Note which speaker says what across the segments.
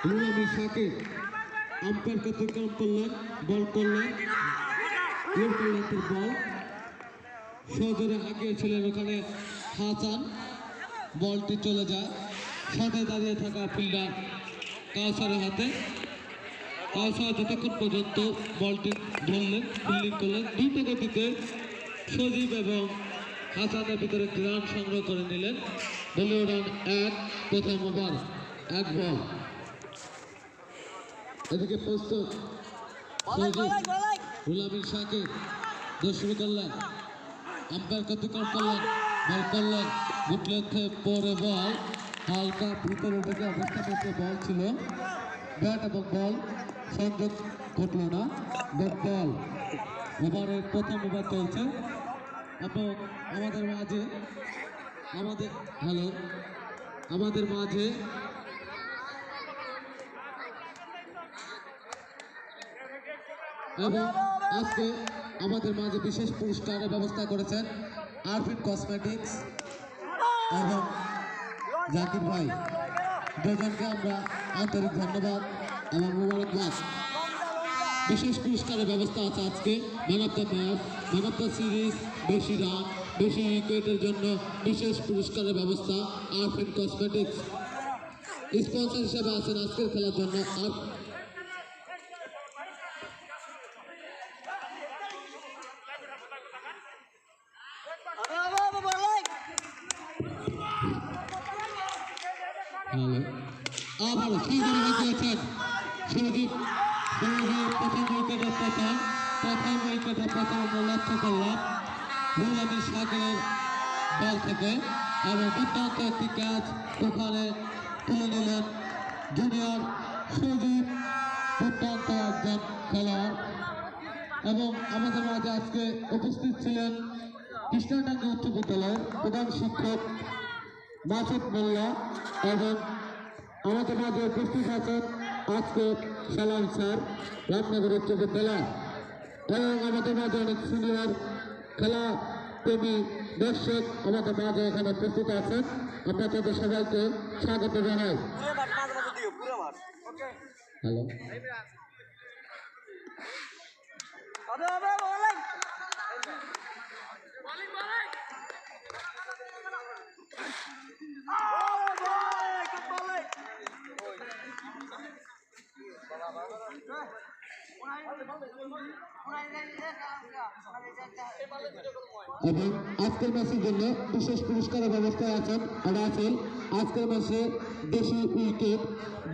Speaker 1: রুলামি Shakib umpire অতিক্রম করলেন, বল করলেন, বল সজোরে আগিয়েছিলেন ওখানে হাসান, বলটি চলে যায় সাথে দাঁড়িয়ে থাকা ফিল্ডার কাউসারের হাতে। কাউসার যতক্ষণ পর্যন্ত বলটি ধরলেন, ফিল্ডিং করলেন, দ্রুত গতিতে সজীব এবং হাসানের ভিতরে একটি রান সংগ্রহ করে নিলেন। দলীয় রান 1, প্রথম ওভার 1 বল। এদিকে প্রস্তুত সজীব, রুলামি শাকিব শুরু করলেন, আম্পায়ার অতিক্রম করলেন, বল করলেন, গুটলেতে পরে বল হালকা ভিতরে থেকে অবস্থান বল ছিল, ব্যাট এবং বল সংযোগ ঘটল না। বল ওভারের প্রথম ওভার চলছে এবং আমাদের মাঝে এবং আজকে আমাদের মাঝে বিশেষ পুরস্কারের ব্যবস্থা করেছেন আরফিন কসমেটিক্স এবং জাকির ভাই, দুজনকে আমরা আন্তরিক ধন্যবাদ এবং মোবারকবাদ। বিশেষ পুরস্কারের ব্যবস্থা আছে আজকে, man of the match, man of the series, বেশি রান, বেশি উইকেটের জন্য বিশেষ পুরস্কারের ব্যবস্থা আরফিন কসমেটিক্স। স্পন্সর হিসেবে আছেন আজকের খেলার জন্য লক্ষ্য করলাম রুলামি শাকিরের বল থেকে এবং দুর্দান্ত একটি ক্যাচ ওখানে তুলে নিলেন জুনিয়র সজীব, দুর্দান্ত একজন খেলোয়াড়। এবং আমাদের মাঝে আজকে উপস্থিত ছিলেন কৃষ্ণাডাঙ্গি উচ্চ বিদ্যালয়ের প্রধান শিক্ষক মাসুদ মোল্লা এবং আমাদের মাঝে উপস্থিত আছেন আজকে সালাম স্যার, রামনগর উচ্চ বিদ্যালয়, এবং আমাদের মাঝে অনেক সিনিয়র খেলা প্রেমী দর্শক আমাদের মাঝে এখানে উপস্থিত আছেন। আমরা তাদের সবাইকে স্বাগত জানাই। হ্যালো, এবং আজকের ম্যাচের জন্য বিশেষ পুরস্কারের ব্যবস্থা আছেন রাসেল। আজকের ম্যাচে দেশি উইকেট,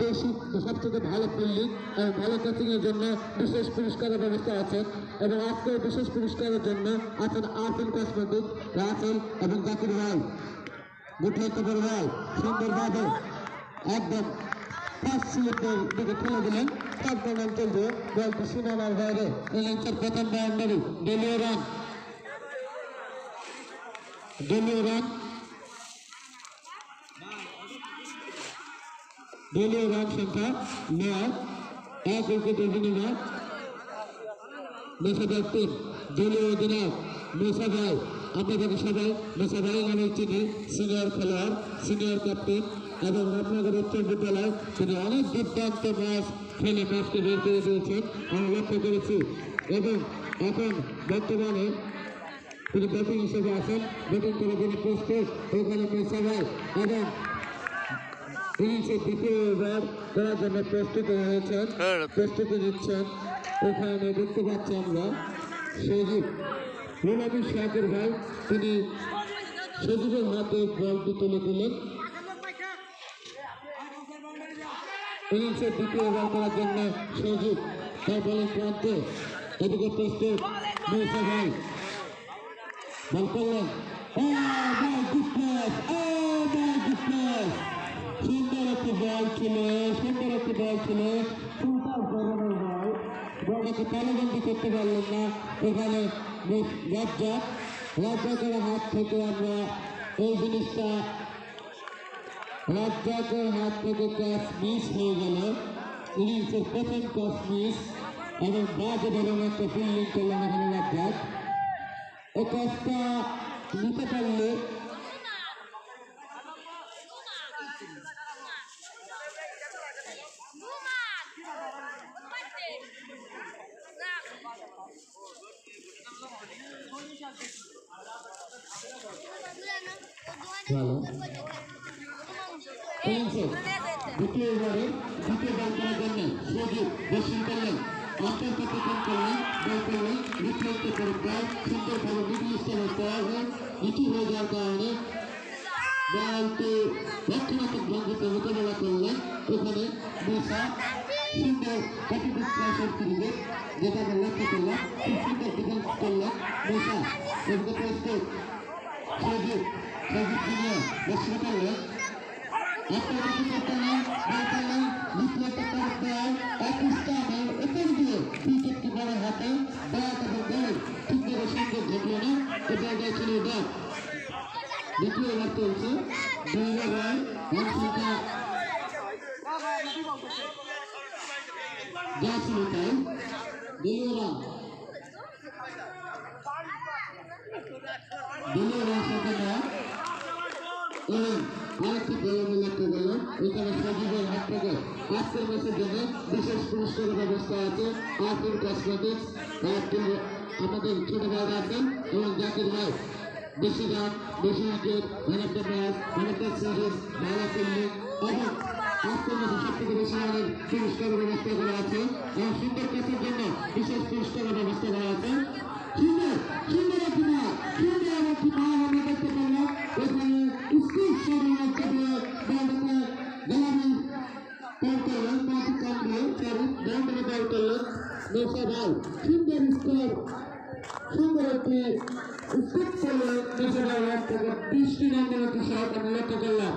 Speaker 1: দেশি সবথেকে ভালো ফিল্ডিং এবং ভালো ক্যাচিং এর জন্য বিশেষ পুরস্কারের ব্যবস্থা আছেন। এবং আজকের বিশেষ পুরস্কারের জন্য আছেন আরফিন কসমেটিক, রাসেল এবং জাকির ভাই। গুটলেতে বল সুন্দরভাবে একদম ফার্স্ট স্লিপের দিকে ঠেলে দিলেন, চলবে বলটি সীমানার বাইরে। ইনিংসের প্রথম বাউন্ডারি, দলীয় রান সংখ্যা 9, 1 উইকেটের বিনিময়। মেসাদার 3, দলীয় অধিনায়ক মেসা ভাই। আপনাদের সবাই মেসা ভাই নামে চিনি, সিনিয়র খেলোয়াড়, সিনিয়র ক্যাপ্টেন এবং রামনগর উচ্চ বিদ্যালয়। তিনি অনেক দুর্দান্ত ম্যাচ খেলে ম্যাচকে বের করে দিয়েছেন, আমি লক্ষ্য করেছি। এবং এখন বর্তমানে তিনি ব্যাটিং হিসেবে আছেন, ব্যাটিং করে তিনি প্রস্তুত। ওখানে মেসা ভাই এবং ইনিংসের দ্বিতীয় ওভার করার জন্য প্রস্তুতি নিচ্ছেন। ওখানে দেখতে পাচ্ছি আমরা সজীব, রুলামি শাকির ভাই, তিনি সজীবের হাতে বলটি তুলে দিলেন। ইনিংসের দ্বিতীয় ওভার করার জন্য সজীব তার বলের প্রান্তে। এদিকে প্রস্তুত মেসা ভাই, বল করলেন, সুন্দর একটি বল ছিল, বলটাকে তালবন্দি করতে পারলেন না। এখানে রাজ্জাকের হাত থেকে আমরা এই জিনিসটা, রাজ্জাকের হাত থেকে ক্যাচ মিস হয়ে গেল। ইনিংসের প্রথম ক্যাচ মিস এবং বাজে ধরনের একটা ফিল্ডিং করলেন এখানে রাজ্জাক। এই ক্যাচটা নিতে পারলে ভালো দ্বিতীয় ওভারে দ্বিতীয় বল করার জন্য সজীব দর্শন করলেন অন্তর্প্রতিক্রম করলেন বল করলেন বিপ্লবকে পরিষ্কার সুন্দরভাবে মিডল স্টাইলে দেওয়া হয় নিচু হয়ে যাওয়ার কারণে বলটি রক্ষণাত্মক ভঙ্গিতে মোকাবেলা করলেন ওখানে মেসা সুন্দর কপিটিভ ক্লাসের ক্রিকেট যেটা আমরা লক্ষ্য করলাম খুব সুন্দর ডিফেন্স করলেন মেসা এদিকে প্রস্তুত সজীব জুনিয়র দর্শন করলেন আপনার কিছু করতে নেই বল করলেন বিপ্লবকে পরিষ্কার এক স্টামের উপর দিয়ে ক্রিকেট কিপারের হাতে ব্যাট এবং বল ঠিকভাবে সংযোগ ঘটল না এ জায়গায় ছিল ব্যাট দ্বিতীয় ওভার চলছে 2 ওভার রান সংখ্যা যা ছিল তাই 2 রান সংখ্যা এবং আরেকটি গোলমে লক্ষ্য করলেন এখানে সজীবের হাত থেকে আজকের ম্যাচের জন্য বিশেষ পুরস্কারের ব্যবস্থা আছে আরফিন কসমেটিক্স আমাদের ছোট ভাইরা আছেন এবং জাকির ভাই বেশি রান বেশি wicket man of the match man of the series ভালো ফিল্ডিং এবং আজকের ম্যাচে সব থেকে বেশি রানের পুরস্কারের ব্যবস্থা করা আছে এবং সুন্দর ক্যাচের জন্য বিশেষ পুরস্কারের ব্যবস্থা করা আছে সুন্দর সুন্দর একটি ম্যাচ সুন্দর একটি ম্যাচ আমরা দেখতে পারলাম এখানে স্কুল শরীরের থেকে বলটাকে গ্যালারি বল করলেন মাটি কামড়ে সরি বাউন্ডারি বল করলেন মেসা ভাই সুন্দর স্কোর সুন্দর একটি স্কোর করলেন মেসা ভাই থেকে 20টি রানের একটি শট আমি লক্ষ্য করলাম